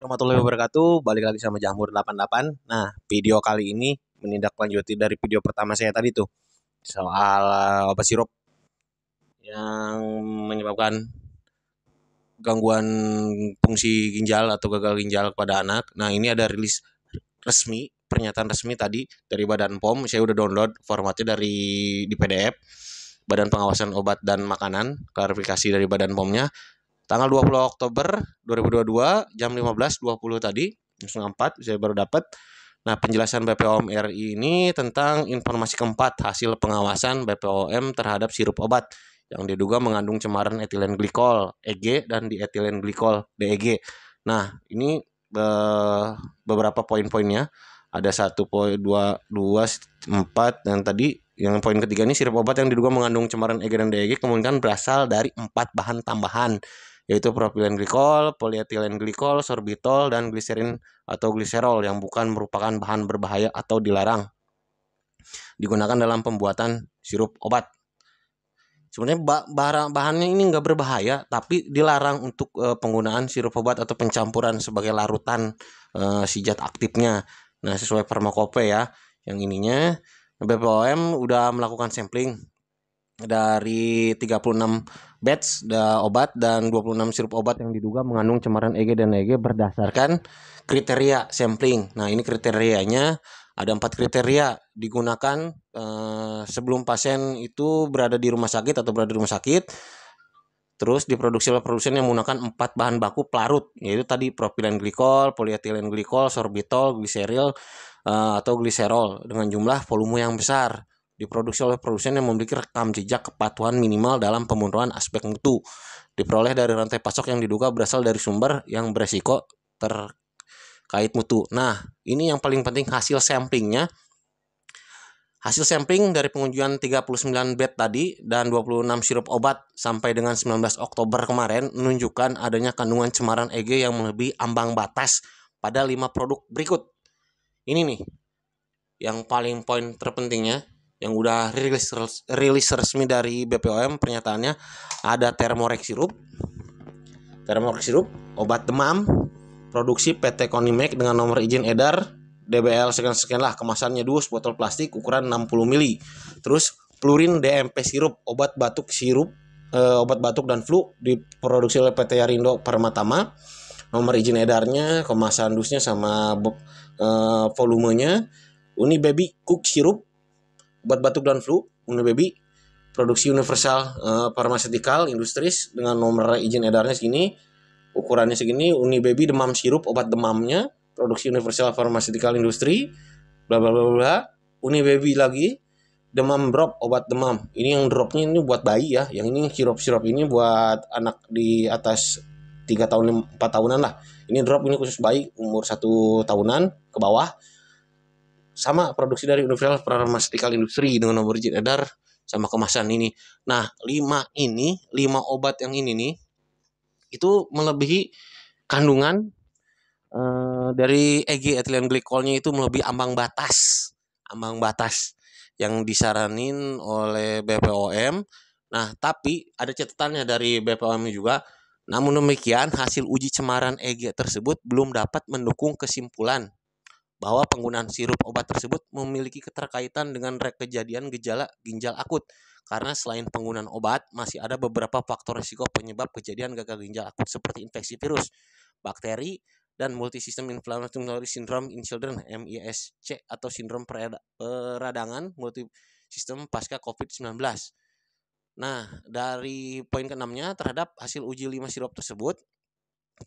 Warahmatullahi wabarakatuh. Balik lagi sama Jamur 88. Nah, video kali ini menindaklanjuti dari video pertama saya tadi tuh soal obat sirup yang menyebabkan gangguan fungsi ginjal atau gagal ginjal pada anak. Nah, ini ada rilis resmi, pernyataan resmi tadi dari Badan POM. Saya udah download formatnya di PDF. Badan Pengawasan Obat dan Makanan, klarifikasi dari Badan POM-nya. Tanggal 20 Oktober 2022 jam 15.20 tadi, jam 4 saya baru dapat. Nah, penjelasan BPOM RI ini tentang informasi keempat hasil pengawasan BPOM terhadap sirup obat yang diduga mengandung cemaran etilen glikol EG dan dietilen glikol DEG. Nah, ini beberapa poin-poinnya. Ada 1 poin, 2, 4, dan tadi yang poin ketiga ini sirup obat yang diduga mengandung cemaran EG dan DEG kemungkinan berasal dari 4 bahan tambahan, yaitu propilen glikol, polietilen glikol, sorbitol, dan gliserin atau gliserol yang bukan merupakan bahan berbahaya atau dilarang digunakan dalam pembuatan sirup obat. Sebenarnya bahannya ini nggak berbahaya, tapi dilarang untuk penggunaan sirup obat atau pencampuran sebagai larutan si zat aktifnya. Nah, sesuai farmakope ya, yang ininya BPOM udah melakukan sampling dari 36 batch obat dan 26 sirup obat yang diduga mengandung cemaran EG dan DEG berdasarkan kriteria sampling. Nah, ini kriterianya ada 4 kriteria digunakan sebelum pasien itu berada di rumah sakit atau berada di rumah sakit. Terus diproduksi oleh produsen yang menggunakan 4 bahan baku pelarut, yaitu tadi propilen glikol, polietilen glikol, sorbitol, gliseril atau gliserol dengan jumlah volume yang besar. Diproduksi oleh produsen yang memiliki rekam jejak kepatuhan minimal dalam pemenuhan aspek mutu. Diperoleh dari rantai pasok yang diduga berasal dari sumber yang beresiko terkait mutu. Nah, ini yang paling penting hasil samplingnya. Hasil sampling dari pengujian 39 batch tadi dan 26 sirup obat sampai dengan 19 Oktober kemarin menunjukkan adanya kandungan cemaran EG yang melebihi ambang batas pada 5 produk berikut. Ini nih yang paling poin terpentingnya yang udah rilis resmi dari BPOM pernyataannya. Ada Thermorex sirup, obat demam, produksi PT Konimek dengan nomor izin edar DBL sekian lah, kemasannya dus botol plastik ukuran 60 ml. Terus Flurin DMP sirup, obat batuk dan flu diproduksi oleh PT Yarindo Permatama. Nomor izin edarnya, kemasan dusnya sama volumenya. Uni Baby Cook sirup, obat batuk dan flu, Uni Baby, produksi Universal Pharmaceutical Industries dengan nomor izin edarnya segini, ukurannya segini. Uni Baby demam sirup, obat demamnya, produksi Universal Pharmaceutical Industry, bla bla bla bla. Uni Baby lagi, demam drop, obat demam. Ini yang dropnya ini buat bayi ya. Yang ini sirup ini buat anak di atas 3 tahun 4 tahunan lah. Ini drop ini khusus bayi umur 1 tahunan ke bawah. Sama produksi dari Universal Pharmaceutical Industry dengan nomor izin edar sama kemasan ini. Nah, 5 obat yang ini nih itu melebihi kandungan dari EG etilen glikolnya itu melebihi ambang batas yang disaranin oleh BPOM. Nah, tapi ada catatannya dari BPOM juga. Namun demikian, hasil uji cemaran EG tersebut belum dapat mendukung kesimpulan bahwa penggunaan sirup obat tersebut memiliki keterkaitan dengan kejadian gejala ginjal akut. Karena selain penggunaan obat, masih ada beberapa faktor risiko penyebab kejadian gagal ginjal akut seperti infeksi virus, bakteri, dan multisystem inflammatory syndrome in children (MISC) atau sindrom peradangan multisistem pasca COVID-19. Nah, dari poin ke-6-nya terhadap hasil uji 5 sirup tersebut,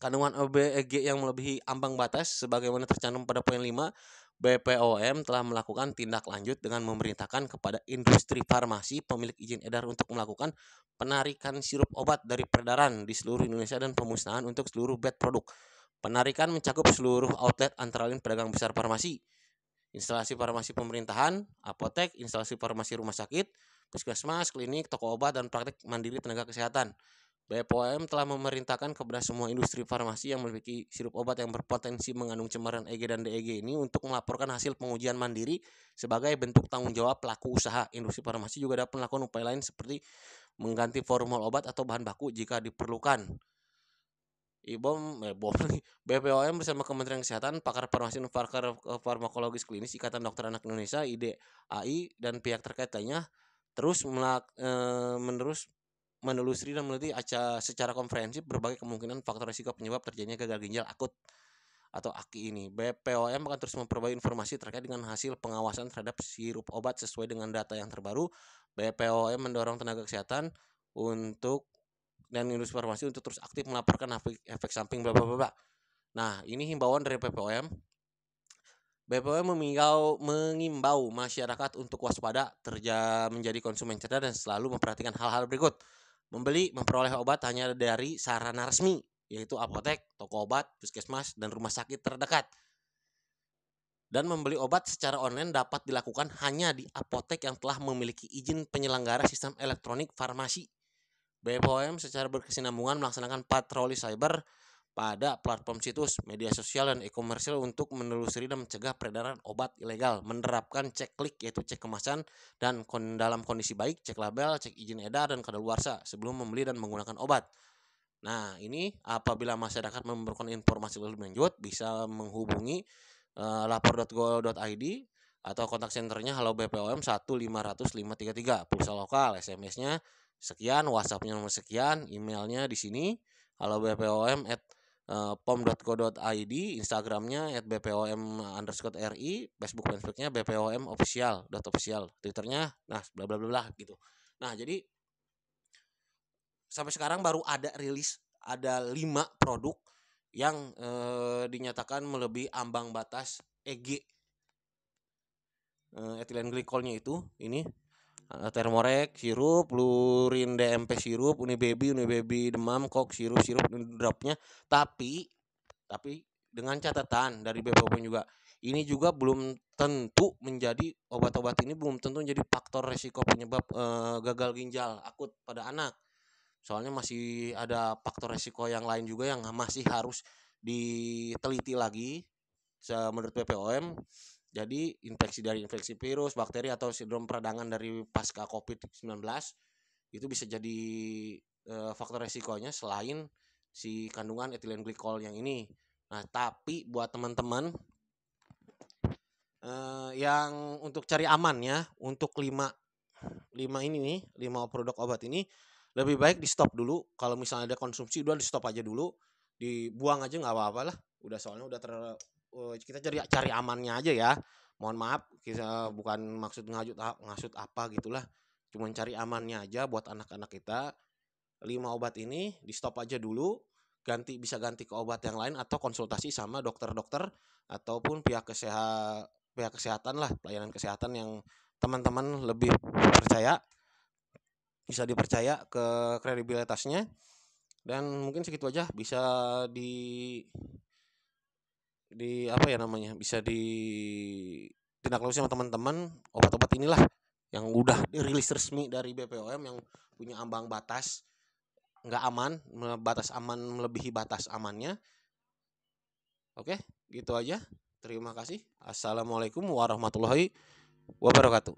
kandungan EG yang melebihi ambang batas sebagaimana tercantum pada poin 5, BPOM telah melakukan tindak lanjut dengan memerintahkan kepada industri farmasi pemilik izin edar untuk melakukan penarikan sirup obat dari peredaran di seluruh Indonesia dan pemusnahan untuk seluruh batch produk. Penarikan mencakup seluruh outlet antara lain pedagang besar farmasi, instalasi farmasi pemerintahan, apotek, instalasi farmasi rumah sakit, puskesmas, klinik, toko obat, dan praktik mandiri tenaga kesehatan. BPOM telah memerintahkan kepada semua industri farmasi yang memiliki sirup obat yang berpotensi mengandung cemaran EG dan DEG ini untuk melaporkan hasil pengujian mandiri sebagai bentuk tanggung jawab pelaku usaha. Industri farmasi juga dapat melakukan upaya lain seperti mengganti formula obat atau bahan baku jika diperlukan. BPOM bersama Kementerian Kesehatan, pakar farmasi dan pakar farmakologis klinis, Ikatan Dokter Anak Indonesia, IDAI, dan pihak terkait lainnya terus menelusuri dan meneliti secara komprehensif berbagai kemungkinan faktor risiko penyebab terjadinya gagal ginjal akut atau AKI ini. BPOM akan terus memperbarui informasi terkait dengan hasil pengawasan terhadap sirup obat sesuai dengan data yang terbaru. BPOM mendorong tenaga kesehatan dan industri farmasi untuk terus aktif melaporkan efek samping bla bla bla. Nah, ini himbauan dari BPOM. BPOM mengimbau masyarakat untuk waspada, menjadi konsumen cerdas dan selalu memperhatikan hal-hal berikut. Memperoleh obat hanya dari sarana resmi, yaitu apotek, toko obat, puskesmas, dan rumah sakit terdekat. Dan membeli obat secara online dapat dilakukan hanya di apotek yang telah memiliki izin penyelenggara sistem elektronik farmasi. BPOM secara berkesinambungan melaksanakan patroli cyber pada platform situs, media sosial, dan e-commerce untuk menelusuri dan mencegah peredaran obat ilegal, menerapkan cek klik yaitu cek kemasan dan dalam kondisi baik, cek label, cek izin edar dan kadaluarsa sebelum membeli dan menggunakan obat. Nah, ini apabila masyarakat memerlukan informasi lebih lanjut bisa menghubungi lapor.go.id atau kontak senternya Halo BPOM 1-500-533, pulsa lokal, SMS-nya sekian, WhatsApp-nya nomor sekian, emailnya di sini halobpom@pom.go.id, Instagramnya @bpom_ri, Facebook fanpage-nya bpom official, Twitternya nah bla bla bla gitu. Nah, jadi sampai sekarang baru ada 5 produk yang dinyatakan melebihi ambang batas EG, etilen glikolnya itu ini Thermorek sirup, Lurin DMP sirup, Unibaby demam, Kok sirup dropnya, tapi dengan catatan dari BPOM juga, ini juga belum tentu menjadi obat-obat ini belum tentu menjadi faktor resiko penyebab gagal ginjal akut pada anak. Soalnya masih ada faktor resiko yang lain juga yang masih harus diteliti lagi menurut BPOM. Jadi infeksi virus, bakteri, atau sindrom peradangan dari pasca COVID-19 itu bisa jadi faktor resikonya selain si kandungan etilen glikol yang ini. Nah, tapi buat teman-teman yang untuk cari amannya, untuk 5 produk obat ini lebih baik di stop dulu. Kalau misalnya ada konsumsi udah di stop aja dulu, dibuang aja nggak apa-apa lah. Udah soalnya udah kita cari amannya aja ya. Mohon maaf, kita bukan maksud ngasut apa gitulah. Cuman cari amannya aja buat anak-anak kita. 5 obat ini di stop aja dulu, bisa ganti ke obat yang lain atau konsultasi sama dokter-dokter ataupun pihak kesehatan lah, pelayanan kesehatan yang teman-teman lebih bisa dipercaya ke kredibilitasnya. Dan mungkin segitu aja, bisa bisa ditindaklanjuti sama teman-teman. Obat-obat inilah yang udah dirilis resmi dari BPOM yang punya ambang batas nggak aman, batas aman melebihi batas amannya. Oke, gitu aja. Terima kasih. Assalamualaikum warahmatullahi wabarakatuh.